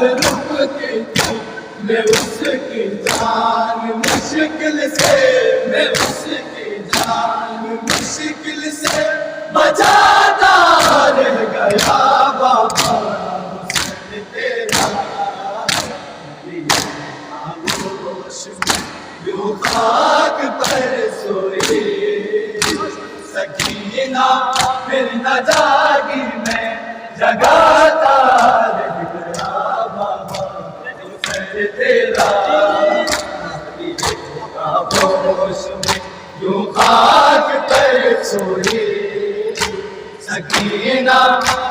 رکتی تھی میں اس کی جان مشکل سے، میں اس کی جان مشکل سے بچاتا رہ گیا بابا حسین تیرا آغوش میں یوں خاک پر سوئی سکینہ پھر نہ جاگی میں جگاتا رہ گیا بابا حسین تیرا آغوش میں یوں خاک پر سوئی سکینہ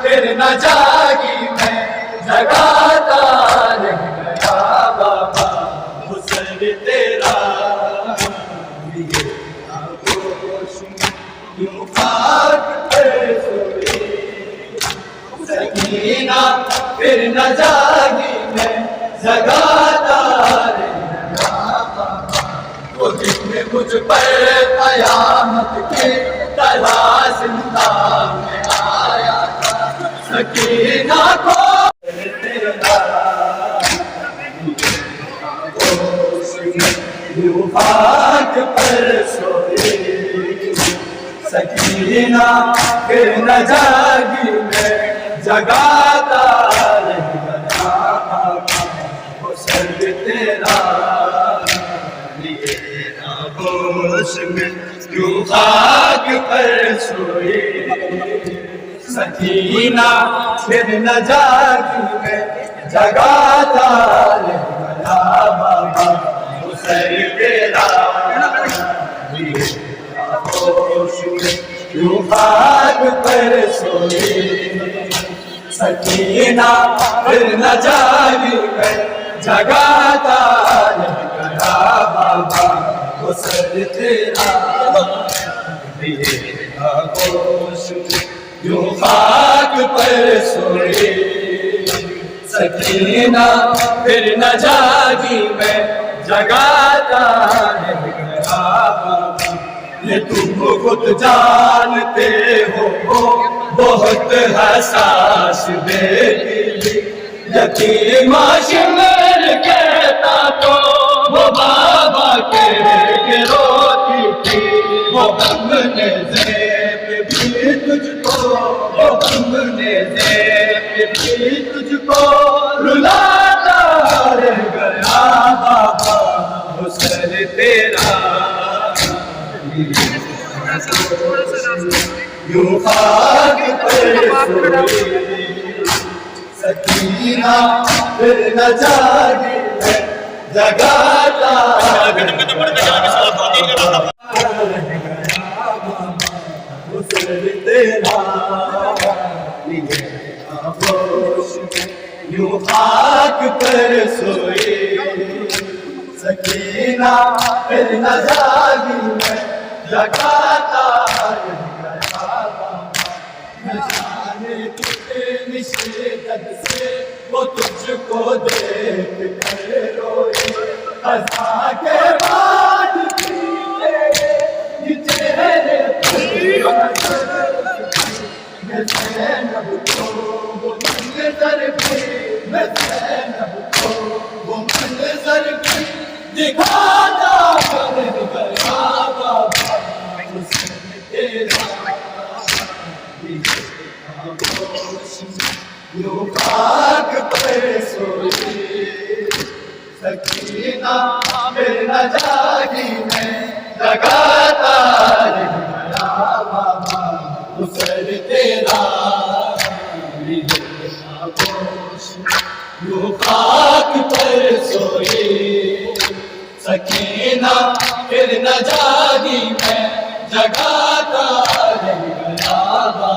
پھر نہ جاگی میں جگاتا رہ گیا بابا حسین تیرا آغوش میں یوں خاک پر سوئی سکینہ پھر نہ جاگی میں جگاتا رہ گیا بابا وہ دن مجھ پر قیامت کی طرح زندہ میں آیا تھا سکینہ کو تیرا آغوش میں یوں خاک پر سوئی سکینہ پھر نہ جاگی میں جگاتا رہ گیا بابا حسین تیرا آغوش میں یوں خاک پر سوئی سکینہ پھر نہ جاگی میں جگاتا رہ گیا بابا حسین تیرا آغوش میں یوں خاک پر سوئی سکینہ پھر نہ جاگی میں جگاتا رہ گیا بابا حسین تیرا آغوش میں یوں خاک پر سوئی سکینہ پھر نہ جاگی میں جگاتا رہ گیا بابا یہ تم خود جانتے ہو بہت حساس بیٹی یتیم شمر کہتا تو وہ بابا کے روتی تھی وہ غم نے زیب بھی تجھ کو وہ غم نے زیب بھی تجھ کو رلاتا رہ گیا بابا حسین تیرا یوں خاک پر سوئی سکینہ پھر نہ جاگی میں جگاتا رہ گیا حسین تیرا آغوش میں یوں خاک پر سوئی سکینہ پھر نہ جاگی میں جگاتا رہ گیا بابا نہ جانے کتنی شدت سے وہ تجھ کو دیکھ کر روئی خزاں کے بعد یہ چہرے میں زینب کو وہ منظر بھی میں زینب کو وہ منظر بھی دکھاتا رہ گیا بابا حسین تیرا آغوش میں یوں خاک پر سوئی سکینہ پھر نہ جاگی میں جگاتا رہ گیا بابا حسین تیرا آغوش میں یوں خاک پر سوئی سکینہ پھر نہ جاگی میں جگاتا رہ گیا بابا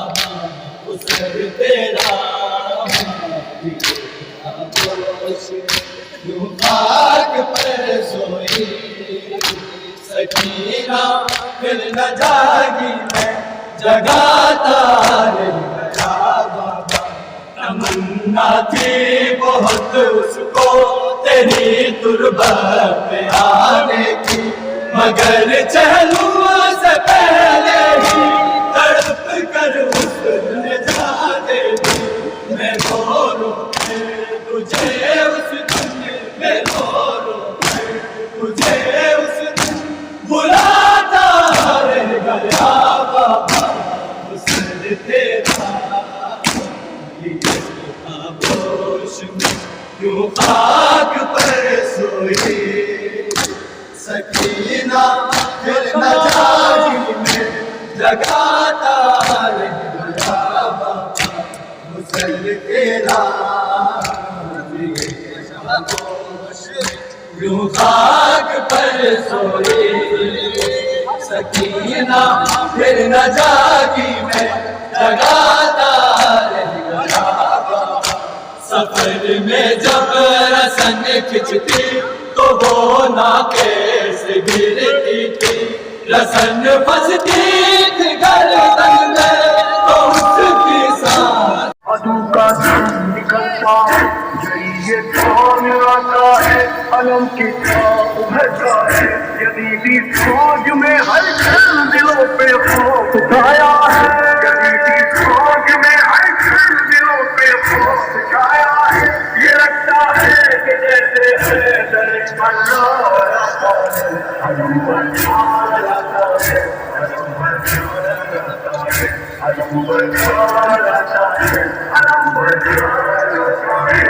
حسین تیرا آغوش میں یوں خاک پر سوئی سکینہ پھر نہ جاگی میں جگاتا رہ گیا بابا تمنا تھی بہت اس کو تیری تربت پہ آنے کی مگر چہلوں سے پہلے ہی تڑپ کر اس نے جا دے دی میں گوروں تجھے اس دن میں رو رو کر تجھے اس دن بلاتا رہ گیا بابا حسن تیرا آغوش میں یوں خاک پر سوئی سکینہ پھر نہ جاگی میں جگاتا رہ گیا بابا حسن تیرا یوں خاک پر سوئی سکینہ پھر نہ جاگی میں جگاتا رہ گیا بابا سفر میں جب رسن کھچتی تو وہ ناکے سے گرتی تھی رسن پھنستی تھی گردن میں تو اس کی سانس عدو کا دم نکلتا ہے یہ کون آتا ہے علم کی طرح ابھرتا ہے یزیدی فوج میں ہر گھر دلوں پہ خوف چھایا ہے یزیدی فوج میں ہر گھر دلوں پہ خوف چھایا ہے یہ لگتا ہے کہ جیسے ہے در علم پر چھا جاتا ہے علم پر چھا جاتا ہے علم پر چھا جاتا ہے علم پر چھا جاتا ہے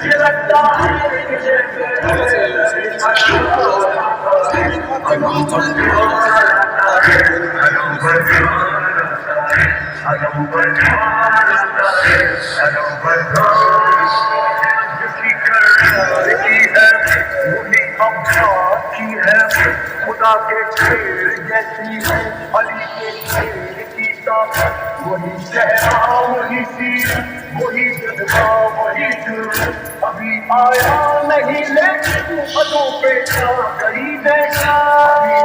یہ لگتا ہے کہ جیسے علم پر چھا جاتا ہے علم پر چھا جاتا ہے علم پر چھا جاتا ہے علم پر چھا جاتا ہے جسی کردار کی ہے وہی ابدار کی ہے خدا کے شیر جیسی ہے علی کے شیر کی طاقت وہی چہرہ وہی سیر وہی جذبہ وہی جرم ابھی آیا نہیں لیکن حدوں پہ جا گئی دیکھا ابھی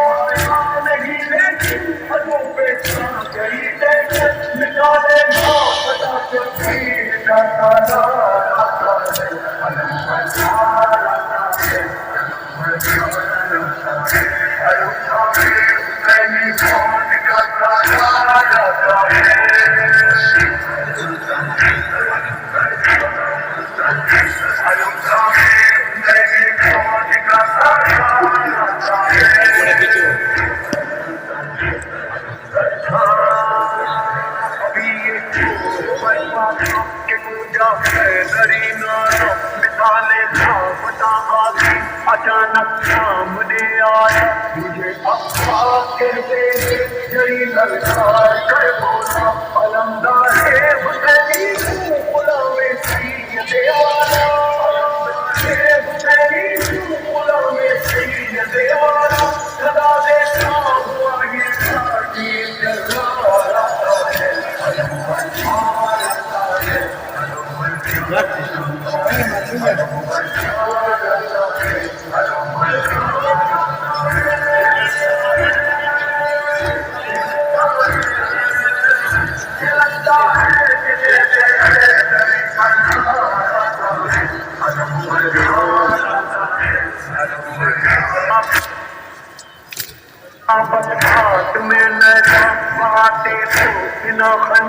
آیا نہیں لیکن حدوں پہ جا گئی دیکھا نکالے ماں پتا تیر جاتا جاتا ہے علم پر چھا جاتا ہے علم پر چھا جاتا ہے علم پر حسینی فوج کا تاجا جاتا ہے اچانک سامنے آیا مجھے افواہ کہتے جئی للکار کر بولا علمدار حسینی غلام سید والا علمدار حسینی غلام سید والا سدا دیکھا ہوا یہ ساڑی جلال آتا ہے علم پر چھا جاتا ہے علم پر چھا جاتا ہے علم پر چھا جاتا ہے علم پر چھا جاتا ہے یہ لگتا ہے کہ جیسے علم پر چھا جاتا ہے علم پر چھا بس ہاتھ میں نہ باتیں تو بنا خن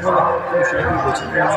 Valla, konuşuyor, konuşuyor.